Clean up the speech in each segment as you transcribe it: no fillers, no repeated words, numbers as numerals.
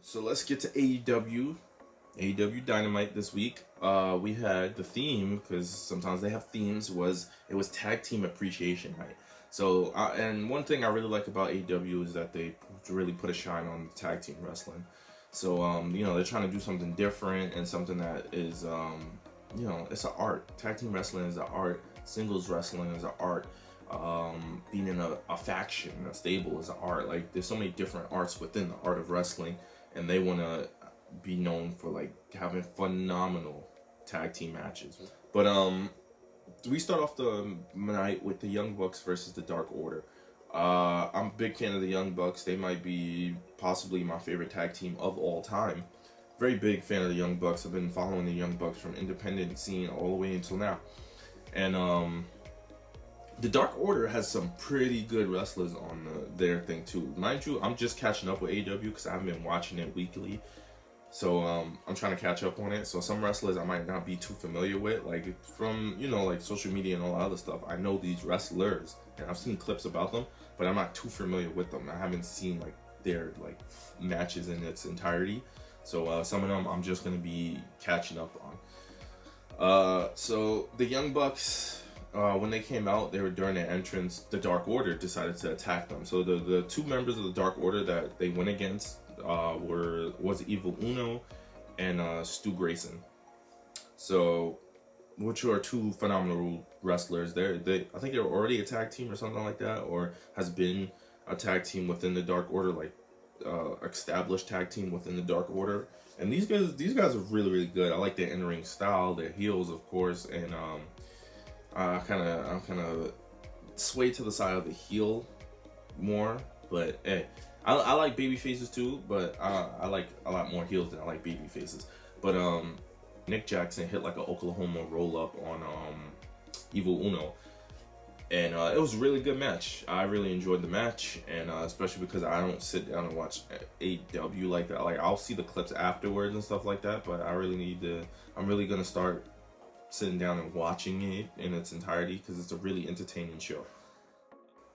So let's get to AEW Dynamite this week. We had the theme, because sometimes they have themes, it was Tag Team Appreciation Night. So and one thing I really like about AEW is that they really put a shine on tag team wrestling. So they're trying to do something different and something that is it's an art. Tag team wrestling is an art. Singles wrestling is an art. Being in a faction, a stable is an art. Like, there's so many different arts within the art of wrestling, and they want to be known for like having phenomenal tag team matches. But we start off the night with the Young Bucks versus the Dark Order. I'm a big fan of the Young Bucks. They might be possibly my favorite tag team of all time. Very big fan of the Young Bucks. I've been following the Young Bucks from independent scene all the way until now. And the Dark Order has some pretty good wrestlers on their thing too. Mind you, I'm just catching up with AEW because I haven't been watching it weekly. So I'm trying to catch up on it. So some wrestlers I might not be too familiar with, like from like social media and all that other stuff. I know these wrestlers and I've seen clips about them, but I'm not too familiar with them. I haven't seen like their matches in its entirety. So some of them I'm just gonna be catching up on. So the Young Bucks, when they came out, they were during their entrance. The Dark Order decided to attack them. So the two members of the Dark Order that they went against was Evil Uno and Stu Grayson. So, which are two phenomenal wrestlers. I think they're already a tag team or something like that, or has been a tag team within the Dark Order, established tag team within the Dark Order. And these guys are really, really good. I like their in-ring style, their heels, of course, and I'm kind of swayed to the side of the heel more, but hey, I like baby faces too, but I like a lot more heels than I like baby faces. But Nick Jackson hit like an Oklahoma roll up on Evil Uno, and it was a really good match. I really enjoyed the match, and especially because I don't sit down and watch AEW like that. Like, I'll see the clips afterwards and stuff like that, but I'm really gonna start sitting down and watching it in its entirety because it's a really entertaining show.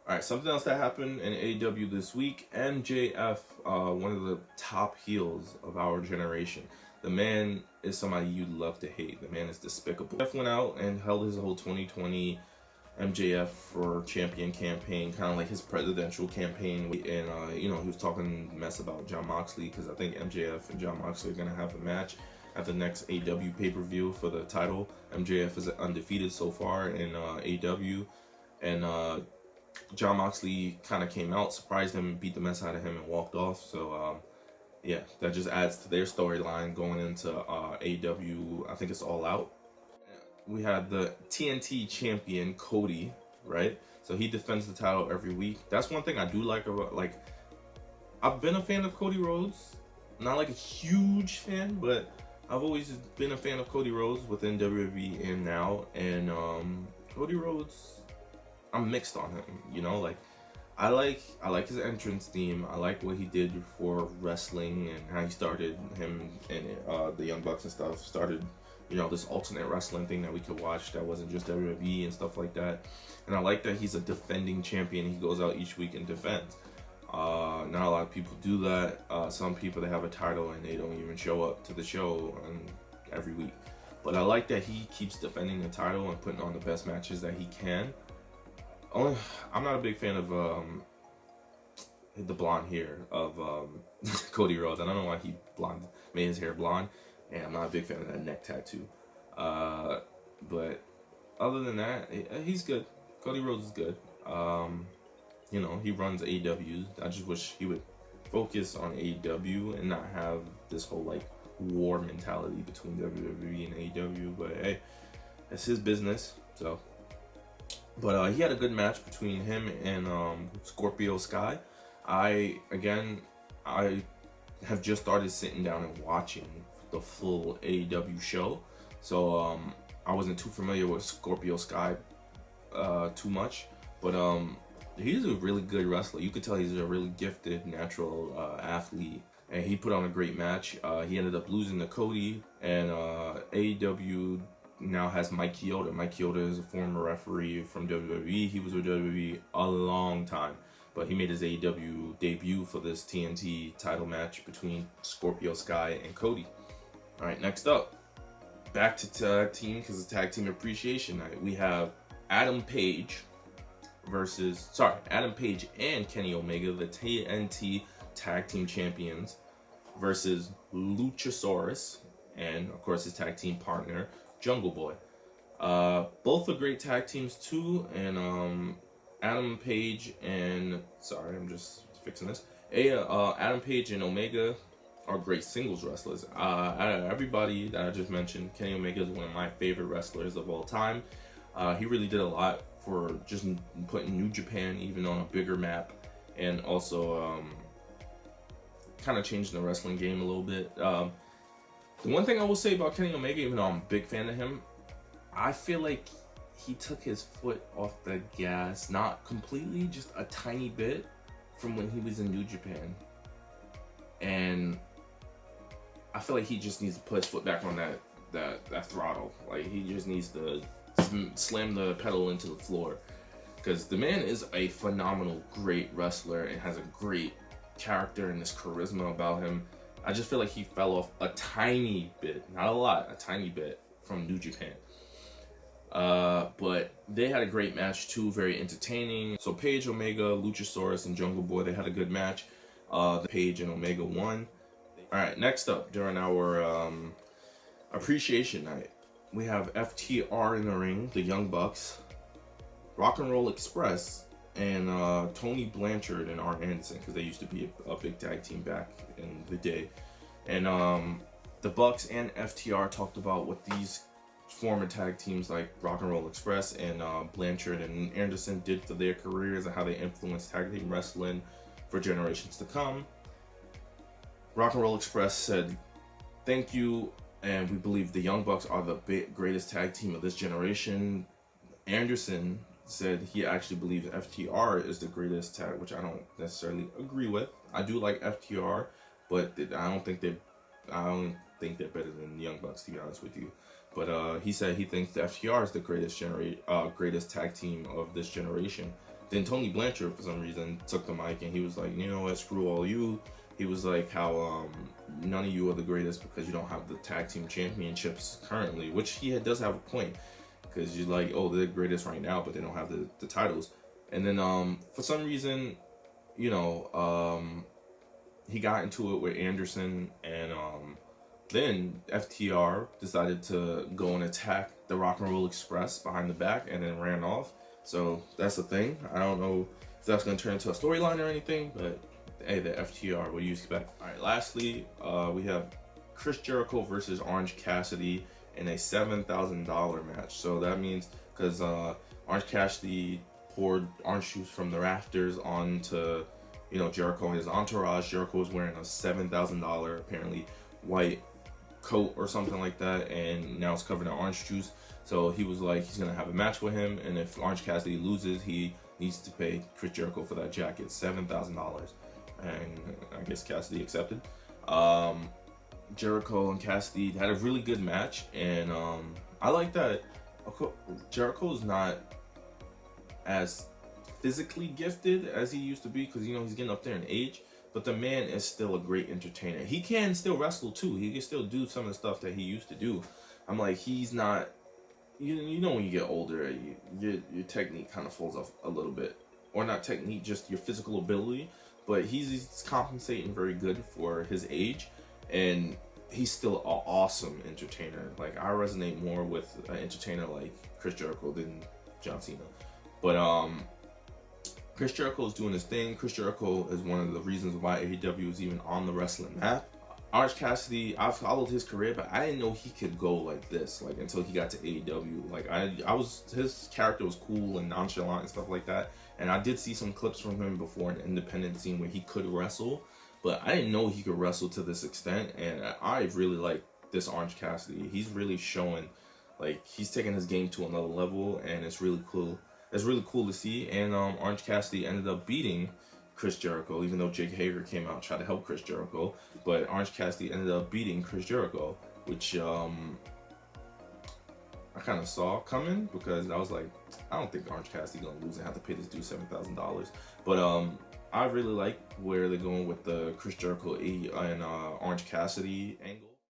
Alright, something else that happened in AEW this week. MJF, one of the top heels of our generation. The man is somebody you'd love to hate. The man is despicable. MJF went out and held his whole 2020 MJF for Champion campaign, kind of like his presidential campaign. And, he was talking mess about Jon Moxley, because I think MJF and Jon Moxley are going to have a match at the next AEW pay-per-view for the title. MJF is undefeated so far in AEW, and Jon Moxley kind of came out, surprised him, beat the mess out of him, and walked off. So that just adds to their storyline going into AEW. I think it's All Out. We had the TNT champion Cody, right? So he defends the title every week. That's one thing I do like about, I've been a fan of Cody Rhodes. Not like a huge fan, but I've always been a fan of Cody Rhodes within WWE and now. And Cody Rhodes, I'm mixed on him. I like his entrance theme. I like what he did for wrestling and how he started him and the Young Bucks and stuff. Started, this alternate wrestling thing that we could watch that wasn't just WWE and stuff like that. And I like that he's a defending champion. He goes out each week and defends. Not a lot of people do that. Some people, they have a title and they don't even show up to the show every week. But I like that he keeps defending the title and putting on the best matches that he can. I'm not a big fan of the blonde hair of Cody Rhodes. I don't know why he made his hair blonde, and I'm not a big fan of that neck tattoo. But other than that, he's good. Cody Rhodes is good. He runs AEW. I just wish he would focus on AEW and not have this whole war mentality between WWE and AEW. But hey, that's his business. So. But he had a good match between him and Scorpio Sky. I have just started sitting down and watching the full AEW show. So I wasn't too familiar with Scorpio Sky too much. But he's a really good wrestler. You could tell he's a really gifted, natural athlete. And he put on a great match. He ended up losing to Cody. And AEW now has Mike Chioda. Mike Chioda is a former referee from WWE. He was with WWE a long time. but he made his AEW debut for this TNT title match between Scorpio Sky and Cody. All right, next up, back to tag team because it's Tag Team Appreciation Night. We have Adam Page and Kenny Omega, the TNT Tag Team Champions, versus Luchasaurus and, of course, his tag team partner, Jungle Boy. Both are great tag teams too, and Adam Page and Adam Page and Omega are great singles wrestlers. Out of everybody that I just mentioned, Kenny Omega is one of my favorite wrestlers of all time. He really did a lot for just putting New Japan even on a bigger map, and also kind of changing the wrestling game a little bit. The one thing I will say about Kenny Omega, even though I'm a big fan of him, I feel like he took his foot off the gas, not completely, just a tiny bit, from when he was in New Japan. And I feel like he just needs to put his foot back on that throttle. Like, he just needs to slam the pedal into the floor. Because the man is a phenomenal, great wrestler and has a great character and this charisma about him. I just feel like he fell off a tiny bit, not a lot, a tiny bit from New Japan. But they had a great match too, very entertaining. So Page, Omega, Luchasaurus, and Jungle Boy, they had a good match. The Page and Omega won. All right, next up during our appreciation night, we have FTR in the ring, the Young Bucks, Rock and Roll Express, and Tony Blanchard and Arn Anderson, because they used to be a big tag team back in the day. And the Bucks and FTR talked about what these former tag teams like Rock and Roll Express and Blanchard and Anderson did for their careers and how they influenced tag team wrestling for generations to come. Rock and Roll Express said, "Thank you, and we believe the Young Bucks are the greatest tag team of this generation." Anderson said he actually believes FTR is the greatest tag, which I don't necessarily agree with. I do like FTR, but I don't think they're better than the Young Bucks, to be honest with you. But he said he thinks the FTR is the greatest tag team of this generation. Then Tony Blanchard, for some reason, took the mic and he was like, "You know what, screw all you." He was like, how none of you are the greatest because you don't have the tag team championships currently, which he does have a point, because you're like, oh, they're the greatest right now, but they don't have the titles. And then for some reason, you know, he got into it with Anderson, and then FTR decided to go and attack the Rock and Roll Express behind the back and then ran off. So that's the thing. I don't know if that's going to turn into a storyline or anything, but hey, the FTR, what do you expect? All right, lastly, we have Chris Jericho versus Orange Cassidy in a $7,000 match. So that means, because Orange Cassidy poured orange juice from the rafters onto, you know, Jericho and his entourage. Jericho was wearing a $7,000 apparently white coat or something like that, and now it's covered in orange juice. So he was like, he's gonna have a match with him, and if Orange Cassidy loses, he needs to pay Chris Jericho for that jacket, $7,000. And I guess Cassidy accepted. Jericho and Cassidy had a really good match, and I like that Jericho's not as physically gifted as he used to be, because, you know, he's getting up there in age, but the man is still a great entertainer. He can still wrestle too. He can still do some of the stuff that he used to do. I'm like, he's not, you know, when you get older, your technique kind of falls off a little bit, or not technique, just your physical ability. But he's compensating very good for his age, and he's still an awesome entertainer. Like, I resonate more with an entertainer like Chris Jericho than John Cena. But Chris Jericho is doing his thing. Chris Jericho is one of the reasons why AEW is even on the wrestling map. Orange Cassidy, I followed his career, but I didn't know he could go like this, like, until he got to AEW. Like, his character was cool and nonchalant and stuff like that. And I did see some clips from him before in independent scene where he could wrestle, but I didn't know he could wrestle to this extent. And I really like this Orange Cassidy. He's really showing, like, he's taking his game to another level, and it's really cool. It's really cool to see. And Orange Cassidy ended up beating Chris Jericho, even though Jake Hager came out and tried to help Chris Jericho. But Orange Cassidy ended up beating Chris Jericho, which I kind of saw coming, because I was like, I don't think Orange Cassidy gonna lose and have to pay this dude $7,000. But I really like where they're going with the Chris Jericho and Orange Cassidy angle.